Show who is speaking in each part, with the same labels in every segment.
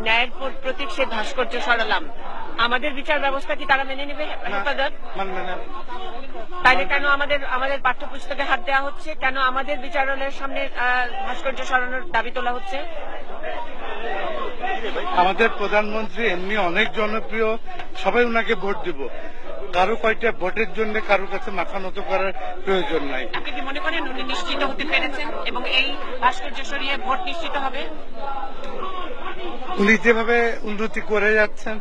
Speaker 1: ন্যায়ের প্রতীক সে ভাস্কর্য সরালাম, আমাদের বিচার ব্যবস্থা কি তারা মেনে নেবে? হেফাজত তাইলে কেন আমাদের পাঠ্যপুস্তকে হাত দেওয়া হচ্ছে? কেন আমাদের বিচারালয়ের সামনে ভাস্কর্য সরানোর দাবি তোলা হচ্ছে?
Speaker 2: আমাদের প্রধানমন্ত্রী এমনি অনেক জনপ্রিয়, সবাই ওনাকে ভোট দিব। কারো কয়টা ভোটের জন্য কারোর কাছে মাথা নত করার প্রয়োজন নাই।
Speaker 1: আপনি কি মনে করেন উনি নিশ্চিত হতে পেরেছেন এবং এই ভাস্কর্য সরিয়ে ভোট নিশ্চিত হবে?
Speaker 2: উনি যেভাবে উন্নতি করে যাচ্ছেন,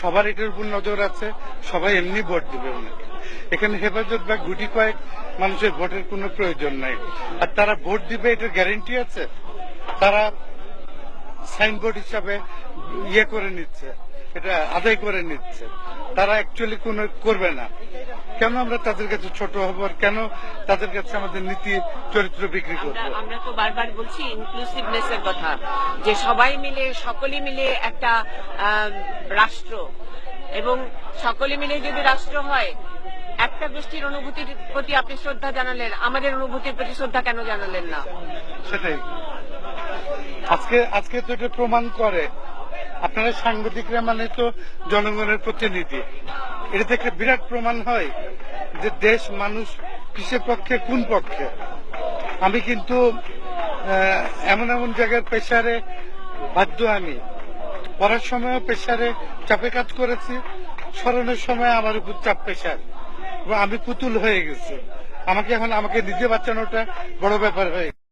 Speaker 2: সবার এটার উপর নজর আছে, সবাই এমনি ভোট দিবে ওনাকে। এখানে হেফাজত বা গুটি কয়েক মানুষের ভোটের কোনো প্রয়োজন নাই। আর তারা ভোট দিবে এটার গ্যারেন্টি আছে? তারা সাইনবোর্ড হিসাবে করে নিচ্ছে, এটা আদায় করে নিচ্ছে। তারা অ্যাকচুয়ালি কোনো করবে না। কেন আমরা তাদের কাছে ছোট হব, আর কেন তাদের কাছে আমাদের নীতি চরিত্র বিক্রি করবো?
Speaker 1: আমরা তো বারবার বলছি ইনক্লুসিভনেস এর কথা, যে সবাই মিলে সকলে মিলে একটা রাষ্ট্র, এবং সকলে মিলে যদি রাষ্ট্র হয়, একটা গোষ্ঠীর অনুভূতির প্রতি আপনি শ্রদ্ধা জানালেন, আমাদের অনুভূতির প্রতি শ্রদ্ধা কেন জানালেন না?
Speaker 2: সেটাই আজকে তো এটা প্রমাণ করে। আপনারা সাংবাদিকরা মানে তো জনগণের প্রতিনিধি, এটা থেকে বিরাট প্রমাণ হয় যে দেশ মানুষ কিসের পক্ষে কোন পক্ষে। আমি কিন্তু এমন এমন জায়গার প্রেসারে বাধ্য, আমি পড়ার সময়ও প্রেসারে চাপে কাজ করেছি, স্মরণের সময় আমার উপর চাপ প্রেসার, আমি পুতুল হয়ে গেছি। আমাকে নিজে বাঁচানোটা বড় ব্যাপার হয়ে